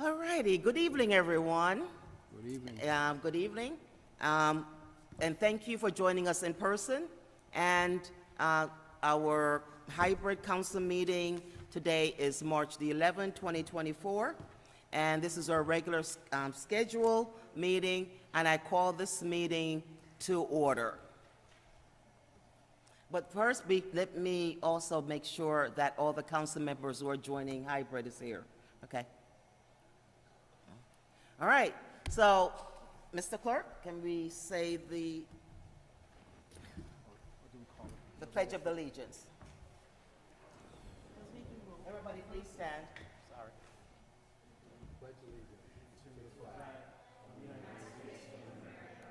All righty, good evening, everyone. Good evening. Good evening. And thank you for joining us in person. And our hybrid council meeting today is March the 11th, 2024. And this is our regular schedule meeting, and I call this meeting to order. But first, let me also make sure that all the council members who are joining hybrid is here, okay? All right, so, Mr. Clerk, can we say the Pledge of Allegiance? Everybody please stand. Sorry. Pledge allegiance to the flag of the United States of America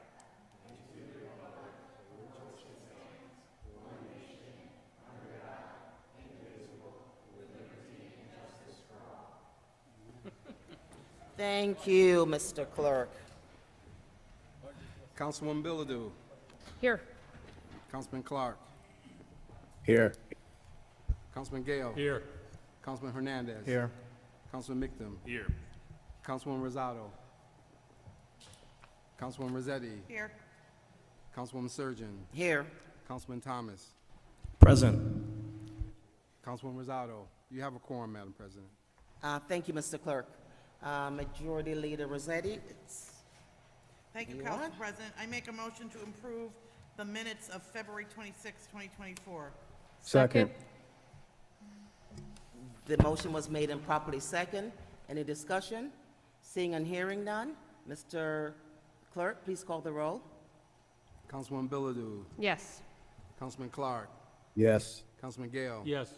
and to the republic for which it stands, one nation, under God, indivisible, with liberty and justice for all. Thank you, Mr. Clerk. Councilwoman Bilodeau. Here. Councilman Clark. Here. Councilman Gale. Here. Councilman Hernandez. Here. Councilman Mictum. Here. Councilwoman Rosado. Councilwoman Rossetti. Here. Councilwoman Surgeon. Here. Councilman Thomas. Present. Councilwoman Rosado. You have a quorum, Madam President. Thank you, Mr. Clerk. Majority Leader Rossetti, Thank you, You Council want? President. I make a motion to improve the minutes of February 26, 2024. Second. the motion was made and properly second. Any discussion? Seeing and hearing none. Mr. Clerk, please call the roll. Councilwoman Bilodeau. Yes. Councilman Clark. Yes. Councilman Gale. Yes.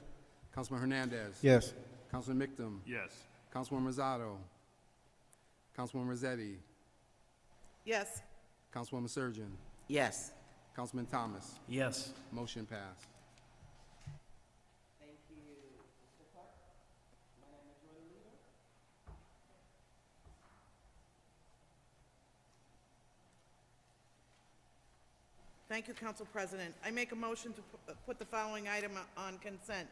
Councilman Hernandez. Yes. Councilman Mictum. Yes. Councilwoman Rosado. Councilwoman Rossetti. Yes. Councilwoman Surgeon. Yes. Councilman Thomas. Yes. Motion passed. Thank you, Mr. Clerk. Madam Majority Leader. Thank you, Council President. I make a motion to put the following item on consent.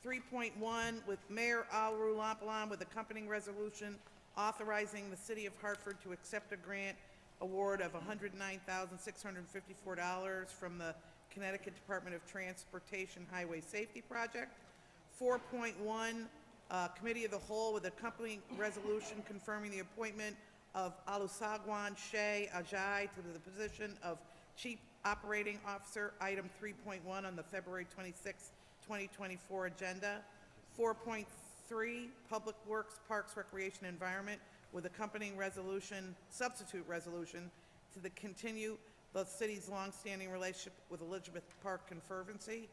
3.1 with Mayor Al Rulam with accompanying resolution authorizing the City of Hartford to accept a grant award of $109,654 from the Connecticut Department of Transportation Highway Safety Project. 4.1, Committee of the Whole with accompanying resolution confirming the appointment of Alusagwan Shea Ajay to the position of Chief Operating Officer, item 3.1 on the February 26, 2024 agenda. 4.3, Public Works, Parks, Recreation, Environment with accompanying resolution, substitute resolution to continue the city's longstanding relationship with Elizabeth Park Conservancy.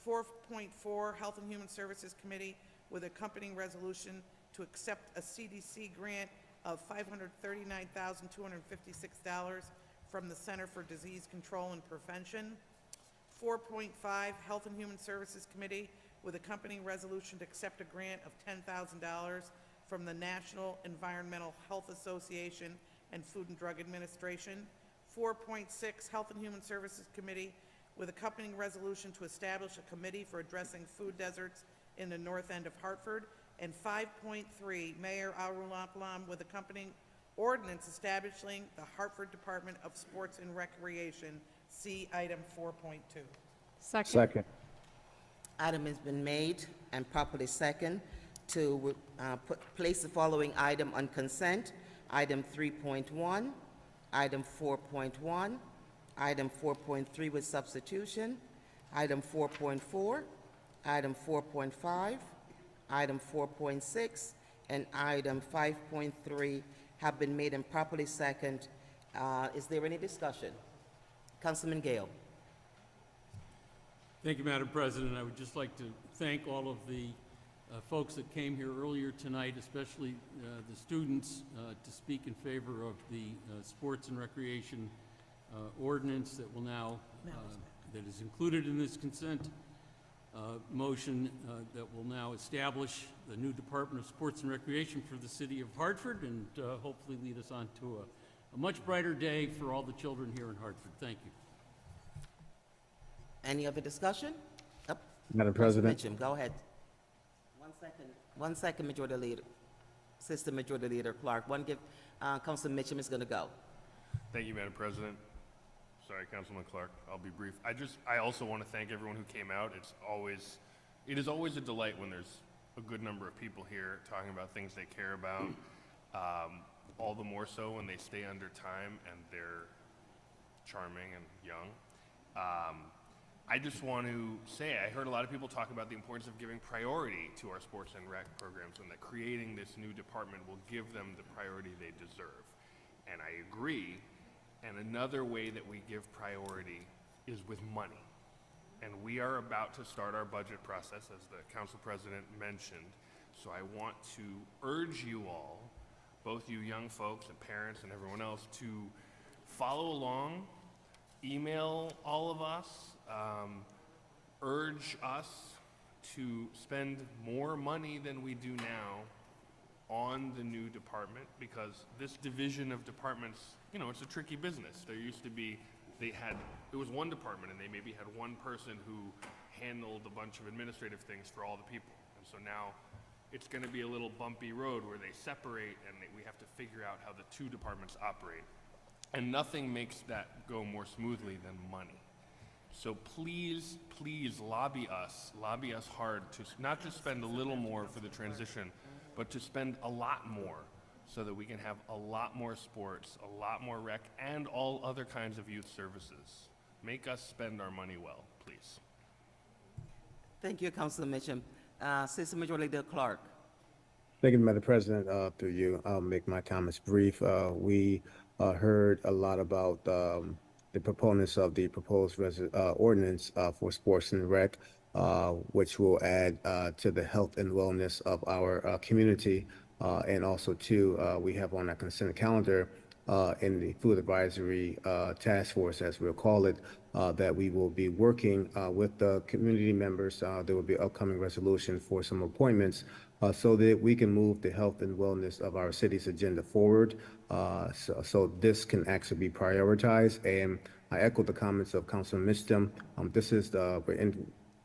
4.4, Health and Human Services Committee with accompanying resolution to accept a CDC grant of $539,256 from the Center for Disease Control and Prevention. 4.5, Health and Human Services Committee with accompanying resolution to accept a grant of $10,000 from the National Environmental Health Association and Food and Drug Administration. 4.6, Health and Human Services Committee with accompanying resolution to establish a committee for addressing food deserts in the north end of Hartford. And 5.3, Mayor Al Rulam with accompanying ordinance establishing the Hartford Department of Sports and Recreation. See item 4.2. Second. Item has been made and properly second to place the following item on consent. Item 3.1, item 4.1, item 4.3 with substitution, item 4.4, item 4.5, item 4.6, and item 5.3 have been made and properly second. Is there any discussion? Councilman Gale. Thank you, Madam President. I would just like to thank all of the folks that came here earlier tonight, especially the students, to speak in favor of the sports and recreation ordinance that will now, that is included in this consent motion that will now establish the new Department of Sports and Recreation for the city of Hartford and hopefully lead us on to a much brighter day for all the children here in Hartford. Thank you. Any other discussion? Madam President. Mitchum, go ahead. 1 second. One second, Majority Leader, Assistant Majority Leader Clark. Councilman Mitchum is going to go. Thank you, Madam President. Sorry, Councilman Clark, I'll be brief. I also want to thank everyone who came out. It is always a delight when there's a good number of people here talking about things they care about. All the more so when they stay under time and they're charming and young. I just want to say, I heard a lot of people talk about the importance of giving priority to our sports and rec programs, and that creating this new department will give them the priority they deserve. And I agree, and another way that we give priority is with money. And we are about to start our budget process, as the council president mentioned. So I want to urge you all, both you young folks and parents and everyone else, to follow along, email all of us, urge us to spend more money than we do now on the new department, because this division of departments, you know, it's a tricky business. There used to be, it was one department and they maybe had one person who handled a bunch of administrative things for all the people. And so now it's going to be a little bumpy road where they separate and we have to figure out how the two departments operate. And nothing makes that go more smoothly than money. So please, please lobby us hard to not just spend a little more for the transition, but to spend a lot more so that we can have a lot more sports, a lot more rec, and all other kinds of youth services. Make us spend our money well, please. Thank you, Councilman Mitchum. Assistant Majority Leader Clark. Thank you, Madam President. Through you, I'll make my comments brief. We heard a lot about the proponents of the proposed ordinance for sports and rec, which will add to the health and wellness of our community. And also, too, we have on our consent calendar in the Food Advisory Task Force, as we'll call it, that we will be working with the community members. There will be upcoming resolution for some appointments so that we can move the health and wellness of our city's agenda forward. So this can actually be prioritized. And I echo the comments of Councilman Mitchum. We're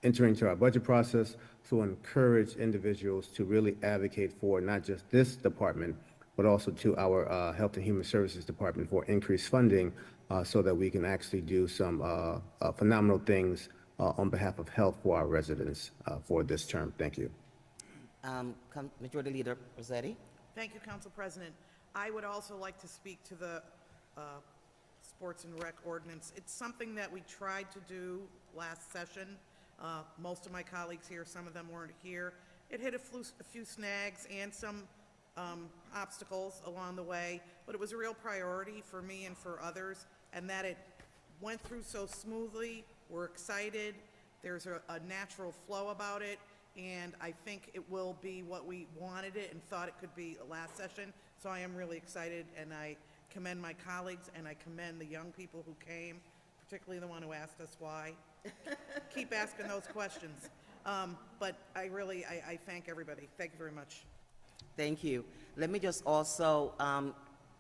entering into our budget process, so encourage individuals to really advocate for not just this department, but also to our Health and Human Services Department for increased funding so that we can actually do some phenomenal things on behalf of health for our residents for this term. Thank you. Majority Leader Rossetti. Thank you, Council President. I would also like to speak to the sports and rec ordinance. It's something that we tried to do last session. Most of my colleagues here, some of them weren't here. It hit a few snags and some obstacles along the way, but it was a real priority for me and for others, and that it went through so smoothly. We're excited. There's a natural flow about it, and I think it will be what we wanted it and thought it could be last session. So I am really excited, and I commend my colleagues, and I commend the young people who came, particularly the one who asked us why. Keep asking those questions. But I thank everybody. Thank you very much. Thank you. Let me just also,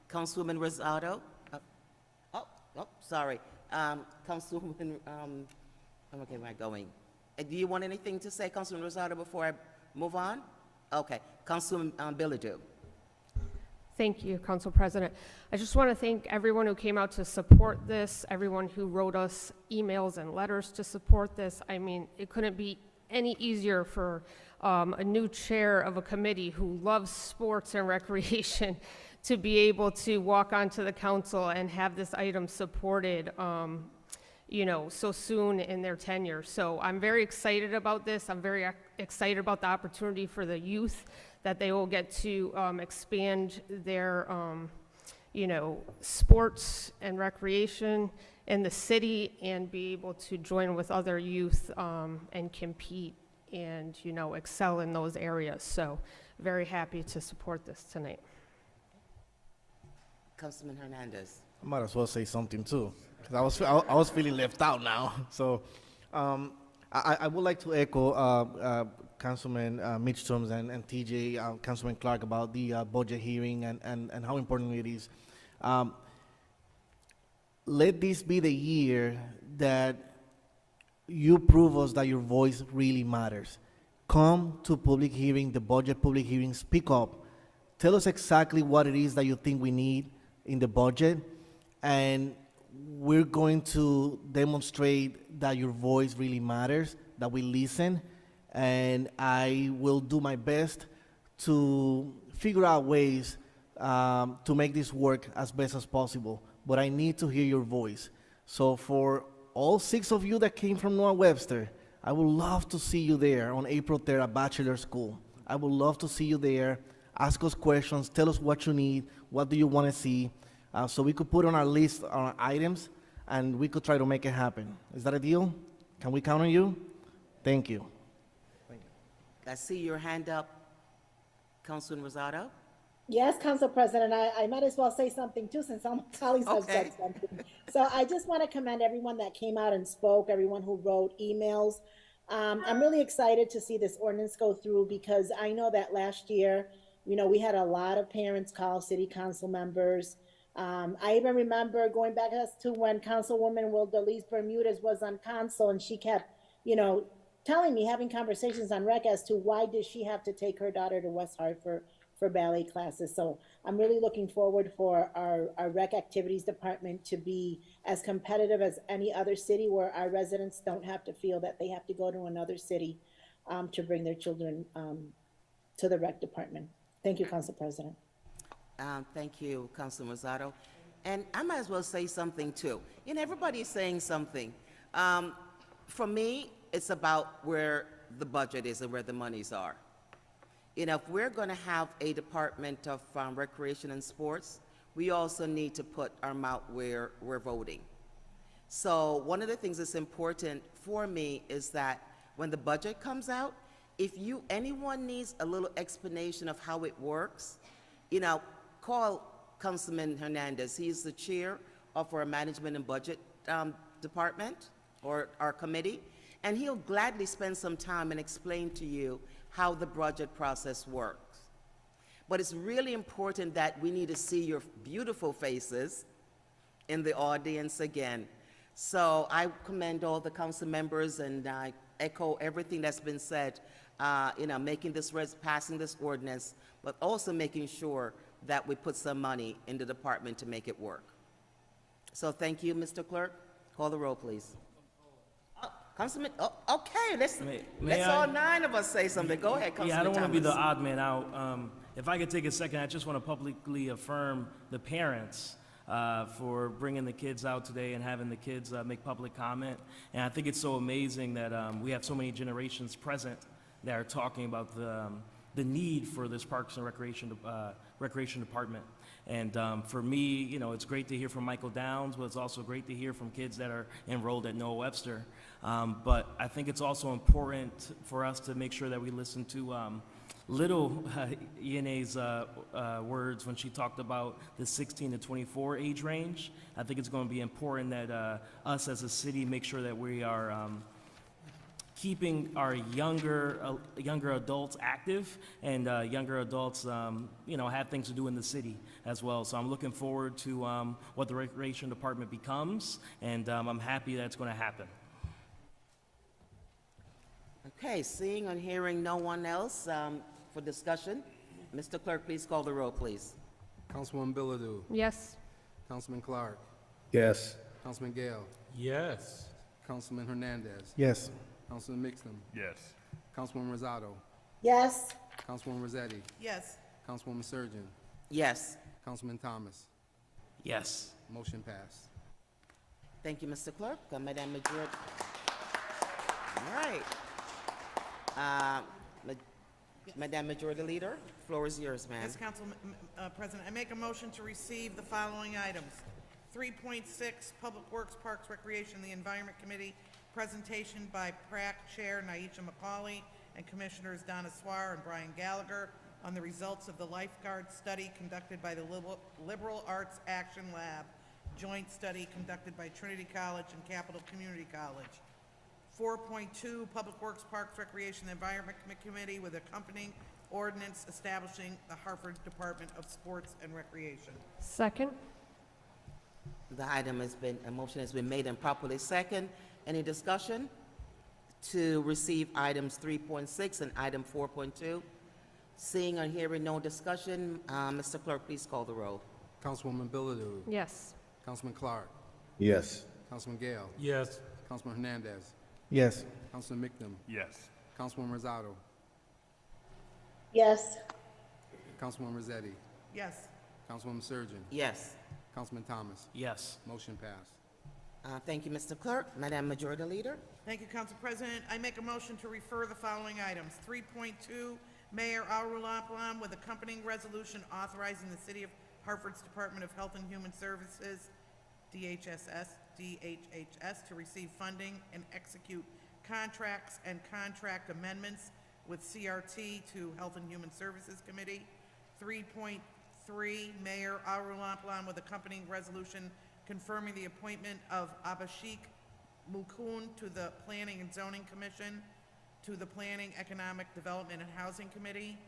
Councilwoman Rosado. Sorry. Councilwoman, okay, where am I going? Do you want anything to say, Councilwoman Rosado, before I move on? Okay. Councilwoman Bilodeau. Thank you, Council President. I just want to thank everyone who came out to support this, everyone who wrote us emails and letters to support this. I mean, it couldn't be any easier for a new chair of a committee who loves sports and recreation to be able to walk onto the council and have this item supported, so soon in their tenure. So I'm very excited about this. I'm very excited about the opportunity for the youth that they will get to expand their, sports and recreation in the city and be able to join with other youth and compete and, excel in those areas. So very happy to support this tonight. Councilman Hernandez. I might as well say something too, because I was feeling left out now. So I would like to echo Councilman Mitchum and TJ, Councilman Clark, about the budget hearing and how important it is. Let this be the year that you prove us that your voice really matters. come to public hearing, the budget public hearing, speak up. Tell us exactly what it is that you think we need in the budget, and we're going to demonstrate that your voice really matters, that we listen, and I will do my best to figure out ways to make this work as best as possible. But I need to hear your voice. So for all 6 of you that came from Noah Webster, I would love to see you there on April 3rd at Bachelor School. I would love to see you there. Ask us questions. Tell us what you need. What do you want to see? So we could put on our list our items, and we could try to make it happen. Is that a deal? Can we count on you? Thank you. I see your hand up, Councilman Rosado. Yes, Council President, I might as well say something too, since all my colleagues have said Okay. something. So I just want to commend everyone that came out and spoke, everyone who wrote emails. I'm really excited to see this ordinance go through, because I know that last year, we had a lot of parents call, city council members. I even remember going back as to when Councilwoman Wildelise Bermudez was on council, and she kept, telling me, having conversations on rec as to why did she have to take her daughter to West Hartford for ballet classes. So I'm really looking forward for our rec activities department to be as competitive as any other city, where our residents don't have to feel that they have to go to another city to bring their children to the rec department. Thank you, Council President. Thank you, Councilman Rosado. And I might as well say something too. Everybody's saying something. For me, it's about where the budget is and where the monies are. If we're going to have a Department of Recreation and Sports, we also need to put our mouth where we're voting. So one of the things that's important for me is that when the budget comes out, if anyone needs a little explanation of how it works, call Councilman Hernandez. He's the chair of our Management and Budget Department, or our committee, and he'll gladly spend some time and explain to you how the budget process works. But it's really important that we need to see your beautiful faces in the audience again. So I commend all the council members, and I echo everything that's been said, making this, passing this ordinance, but also making sure that we put some money in the department to make it work. So thank you, Mr. Clerk. Call the roll, please. Councilman, okay, let's all 9 of us say something. Go ahead, Councilman Yeah, I don't want to be the Thomas. odd man out. If I could take a second, I just want to publicly affirm the parents for bringing the kids out today and having the kids make public comment. And I think it's so amazing that we have so many generations present that are talking about the need for this Parks and Recreation Department. And for me, it's great to hear from Michael Downs, but it's also great to hear from kids that are enrolled at Noah Webster. But I think it's also important for us to make sure that we listen to little Yene's words when she talked about the 16 to 24 age range. I think it's going to be important that us as a city make sure that we are keeping our younger adults active, and younger adults, have things to do in the city as well. So I'm looking forward to what the Recreation Department becomes, and I'm happy that it's going to happen. Okay, seeing and hearing no one else for discussion, Mr. Clerk, please call the roll, please. Councilwoman Bilodeau, Yes. Councilman Clark, Yes. Councilman Gale, Yes. Councilman Hernandez, Yes. Councilman Mixon, Yes. Councilwoman Rosado, Yes, Councilwoman Rossetti, Yes, Councilwoman Surgeon, Yes. Councilman Thomas. Yes. Motion passed. Thank you, Mr. Clerk. Madame Majority. All right. Madame Majority Leader, floor is yours, ma'am. yes, Council President, I make a motion to receive the following items. 3.6, Public Works, Parks, Recreation, the Environment Committee, presentation by PrAC Chair Naisha McCauley and Commissioners Donna Swar and Brian Gallagher on the results of the lifeguard study conducted by the Liberal Arts Action Lab, joint study conducted by Trinity College and Capital Community College. 4.2, Public Works, Parks, Recreation, and Environment Committee with accompanying ordinance establishing the Hartford Department of Sports and Recreation. Second? The item has been, a motion has been made and properly second. Any discussion? to receive items 3.6 and item 4.2. Seeing or hearing no discussion, Mr. Clerk, please call the roll. Councilwoman Bilodeau. Yes. Councilman Clark. Yes. Councilman Gale. Yes. Councilman Hernandez. Yes. Councilman Mictum. Yes. Councilwoman Rosado. Yes. Councilwoman Rossetti. Yes. Councilwoman Surgeon. Yes. Councilman Thomas. Yes. Motion passed. Thank you, Mr. Clerk. Madam Majority Leader? Thank you, Council President. I make a motion to refer the following items. 3.2, Mayor Al-Rulam with accompanying resolution authorizing the City of Hartford's Department of Health and Human Services, DHHS, to receive funding and execute contracts and contract amendments with CRT to Health and Human Services Committee. 3.3, Mayor Al-Rulam with accompanying resolution confirming the appointment of Abhishek Mukund to the Planning and Zoning Commission, to the Planning, Economic Development and Housing Committee.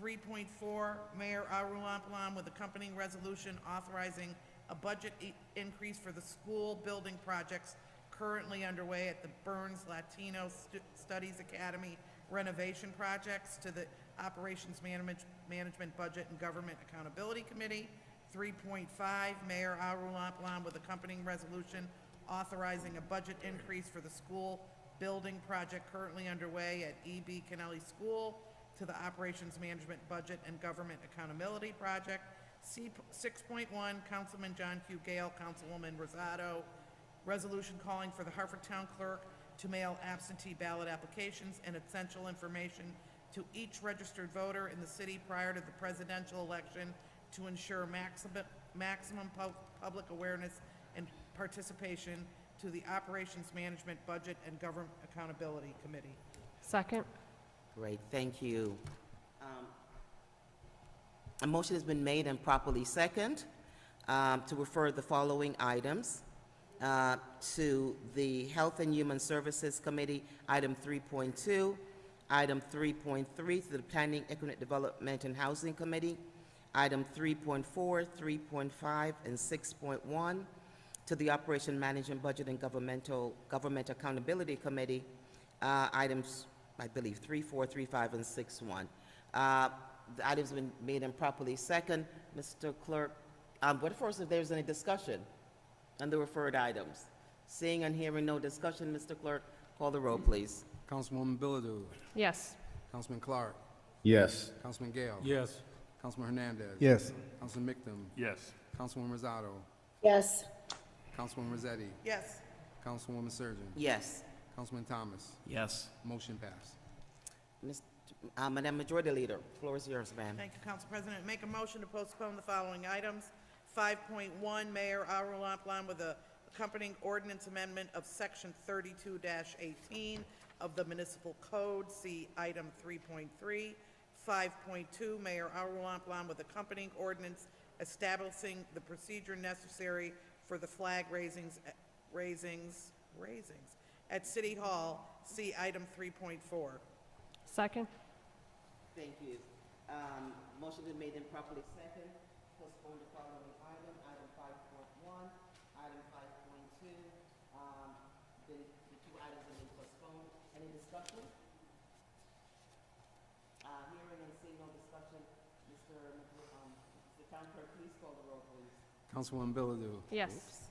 3.4, Mayor Al-Rulam with accompanying resolution authorizing a budget increase for the school building projects currently underway at the Burns Latino Studies Academy renovation projects, to the Operations Management Budget and Government Accountability Committee. 3.5, Mayor Al-Rulam with accompanying resolution authorizing a budget increase for the school building project currently underway at E.B. Kennelly School, to the Operations Management Budget and Government Accountability Project. 6.1, Councilman John Q. Gale, Councilwoman Rosado, resolution calling for the Hartford Town Clerk to mail absentee ballot applications and essential information to each registered voter in the city prior to the presidential election to ensure maximum public awareness and participation, to the Operations Management Budget and Government Accountability Committee. Second. Great, thank you. A motion has been made and properly second to refer the following items to the Health and Human Services Committee, item 3.2, item 3.3 to the Planning, Economic Development and Housing Committee, item 3.4, 3.5, and 6.1 to the Operation Management Budget and Government Accountability Committee, items, I believe, 3, 4, 3, 5, and 6.1. The items have been made and properly second. Mr. Clerk, what first if there's any discussion on the referred items? Seeing and hearing no discussion, Mr. Clerk, call the roll, please. Councilwoman Bilodeau. Yes. Councilman Clark. Yes. Councilman Gale. Yes. Councilman Hernandez. Yes. Councilman Mictum. Yes. Councilwoman Rosado. Yes. Councilwoman Rossetti. Yes. Councilwoman Surgeon. Yes. Councilman Thomas. Yes. Motion passed. Madam Majority Leader, floor is yours, ma'am. Thank you, Council President. Make a motion to postpone the following items. 5.1, Mayor Al-Rulam with a accompanying ordinance amendment of Section 32-18 of the Municipal Code, see item 3.3. 5.2, Mayor Al-Rulam with accompanying ordinance establishing the procedure necessary for the flag raisings at City Hall, see item 3.4. Second. Thank you. Motion been made and properly second. Postpone the following item, item 5.1, item 5.2. The two items have been postponed. Any discussion? Hearing and seeing no discussion, the town clerk, please call the roll, please. Councilwoman Bilodeau. Yes.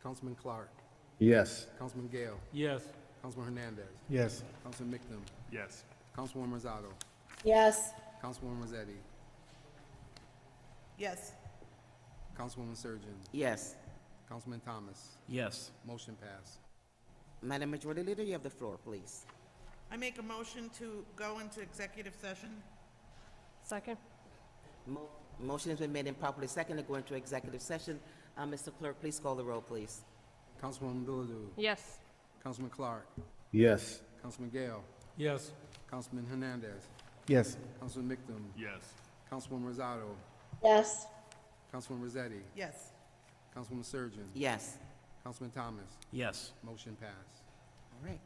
Councilman Clark. Yes. Councilman Gale. Yes. Councilman Hernandez. Yes. Councilman Mictum. Yes. Councilwoman Rosado. Yes. Councilwoman Rossetti. Yes. Councilwoman Surgeon. Yes. Councilman Thomas. Yes. Motion passed. Madam Majority Leader, you have the floor, please. I make a motion to go into executive session. Second. Motion has been made and properly second to go into executive session. Mr. Clerk, please call the roll, please. Councilwoman Bilodeau. Yes. Councilman Clark. Yes. Councilman Gale. Yes. Councilman Hernandez. Yes. Councilman Mictum. Yes. Councilwoman Rosado. Yes. Councilwoman Rossetti. Yes. Councilwoman Surgeon. Yes. Councilman Thomas. Yes. Motion passed. All right.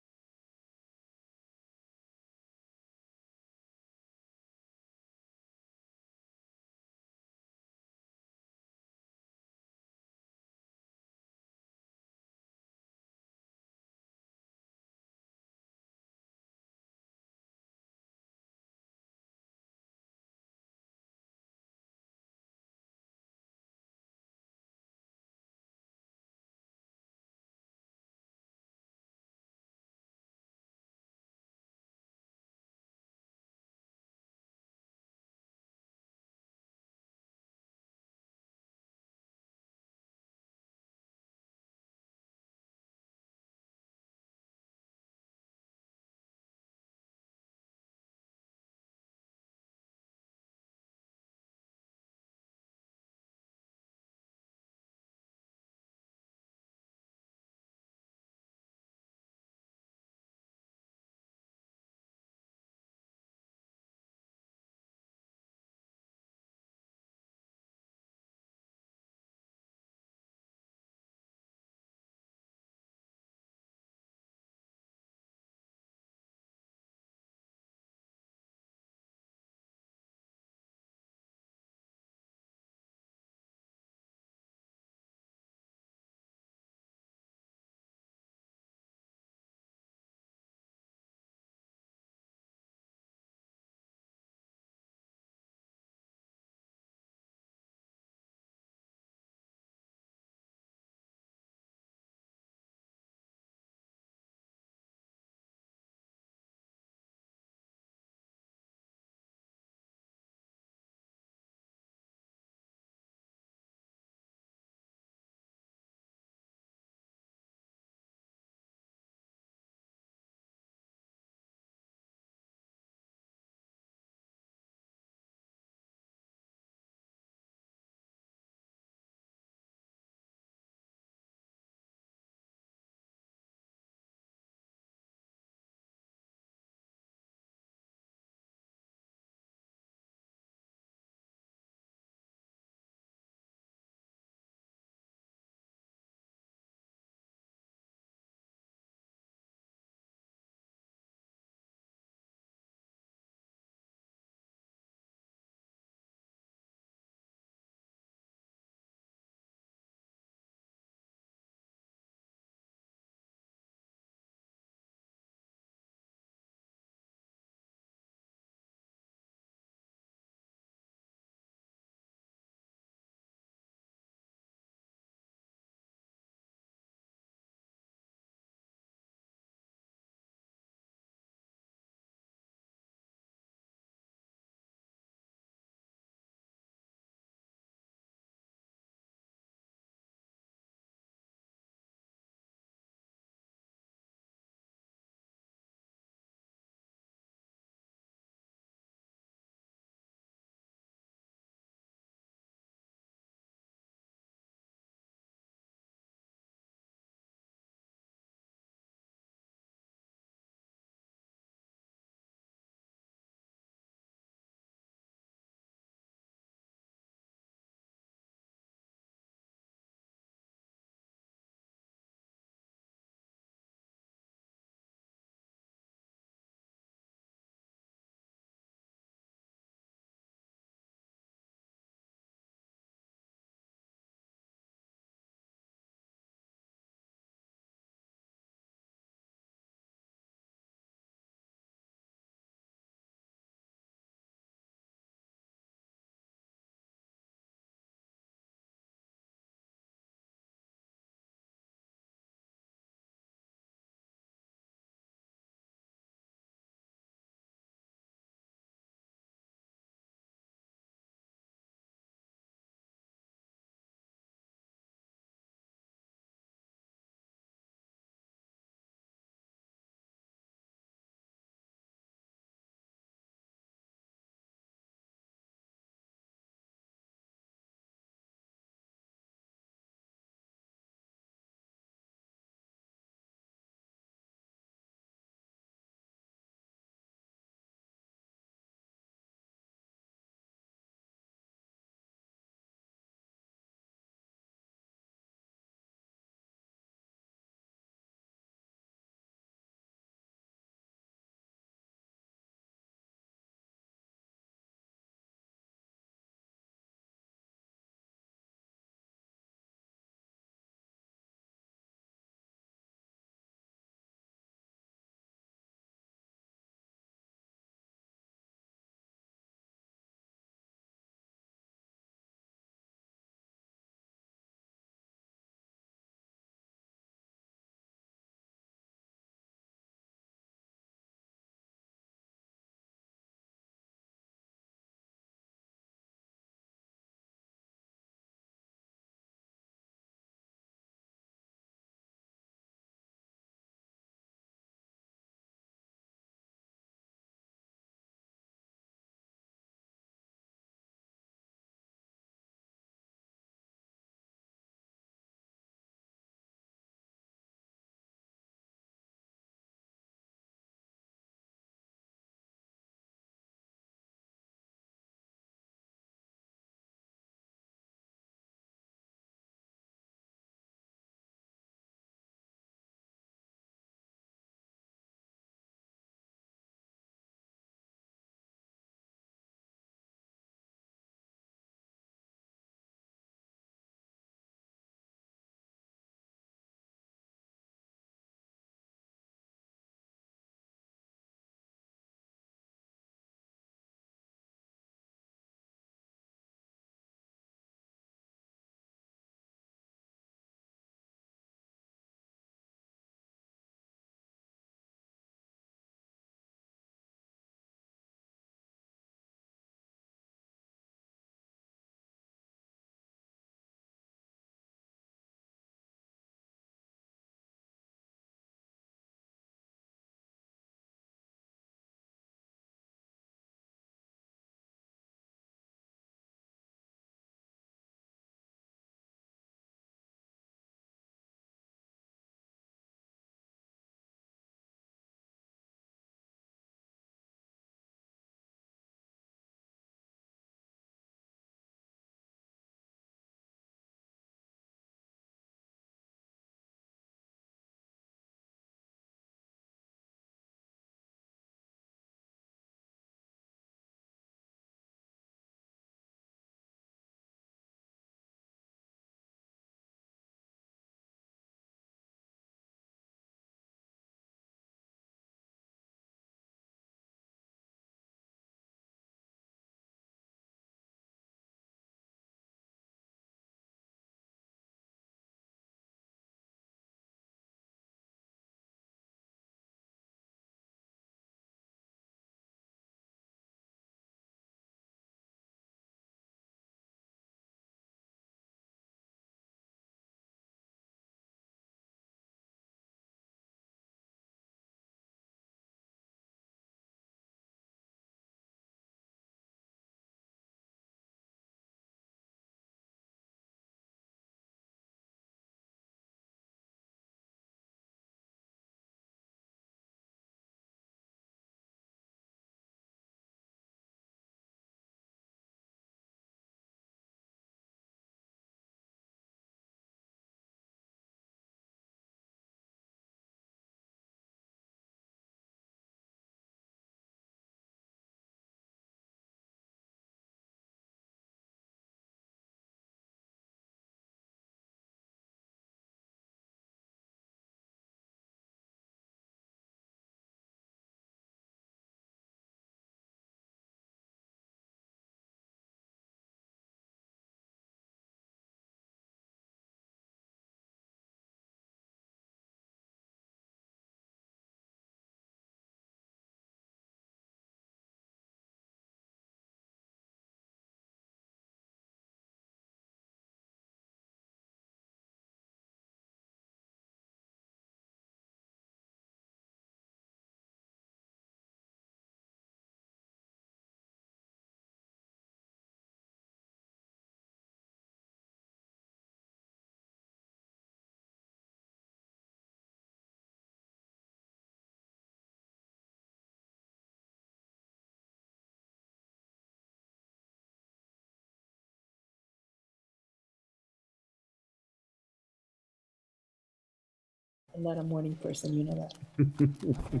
I'm not a morning person, you know that.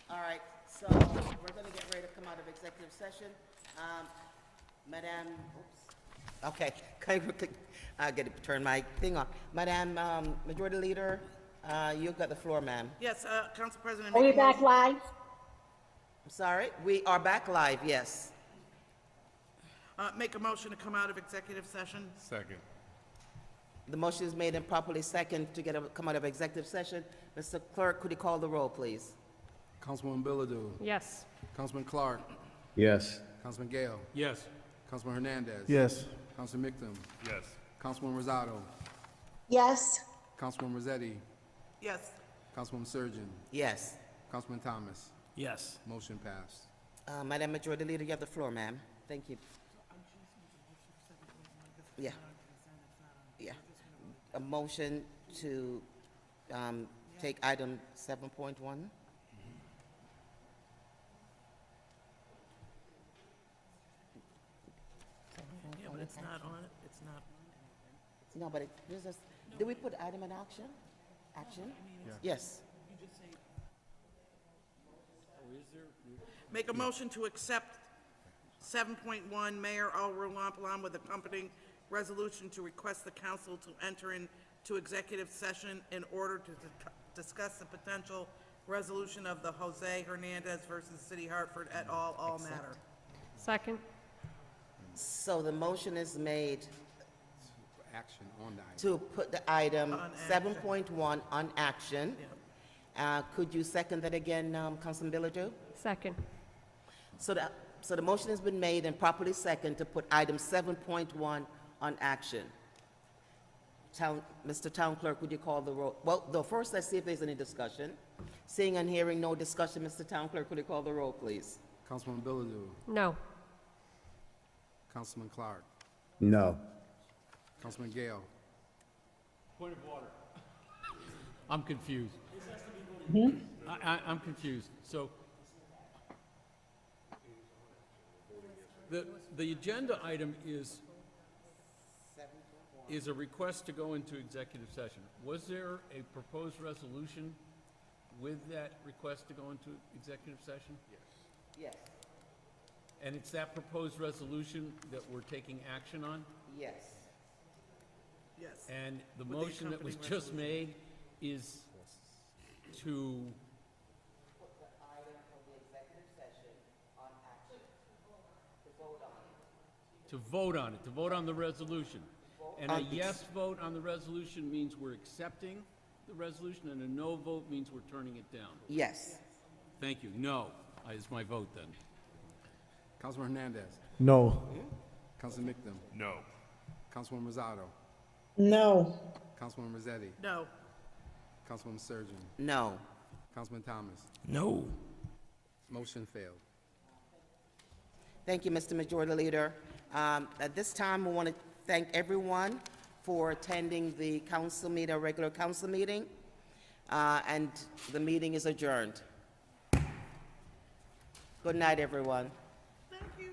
All right, so we're going to get ready to come out of executive session. Madam, oops, okay, I get to turn my thing on. Madam Majority Leader, you've got the floor, ma'am. Yes, Council President. Are we make a back motion- live? I'm sorry, we are back live, yes. Make a motion to come out of executive session. Second. The motion is made and properly second to come out of executive session. Mr. Clerk, could you call the roll, please? Councilwoman Bilodeau, Yes. Councilman Clark, Yes. Councilman Gale, Yes. Councilman Hernandez. Yes. Councilman Mictum, Yes. Councilwoman Rosado, Yes. Councilwoman Rossetti, Yes. Councilwoman Surgeon, Yes. Councilman Thomas. Yes. Motion passed. Madam Majority Leader, you have the floor, ma'am. Thank you. Yeah. Yeah. A motion to take item 7.1. Yeah, but it's not on it, it's not. No, but did we put item in action? Action? Yes. Make a motion to accept 7.1 Mayor Al Rulam with accompanying resolution to request the council to enter into executive session in order to discuss the potential resolution of the Jose Hernandez versus City Hartford et al. All matter. Second? So the motion is made Action on the item. to put the item On action. 7.1 on action. Could you second that again, Councilman Bilodeau? Second. So the motion has been made and properly second to put item 7.1 on action. Mr. Town Clerk, would you call the roll? Well, no, first, let's see if there's any discussion. Seeing and hearing no discussion, Mr. Town Clerk, would you call the roll, please? Councilwoman Bilodeau, No. Councilman Clark, No. Councilman Gale, Point of order. I'm confused. I'm confused. So, the agenda item is a request to go into executive session. Was there a proposed resolution with that request to go into executive session? Yes. And it's that proposed resolution that we're taking action on? Yes. Yes. And the With the motion that was accompanying just made is to, Put the item of the executive session on action. To vote on it. to vote on the resolution. And a On- yes vote on the resolution means we're accepting the resolution, and a no vote means we're turning it down. Yes. Thank you. No is my vote then. Councilman Hernandez, No. Councilman Mictum, No. Councilwoman Rosado, No. Councilwoman Rossetti, No. Councilwoman Surgeon, No. Councilman Thomas. No. Motion failed. Thank you, Mr. Majority Leader. At this time, we want to thank everyone for attending the council meeting, regular council meeting, and the meeting is adjourned. Good night, everyone. Thank you.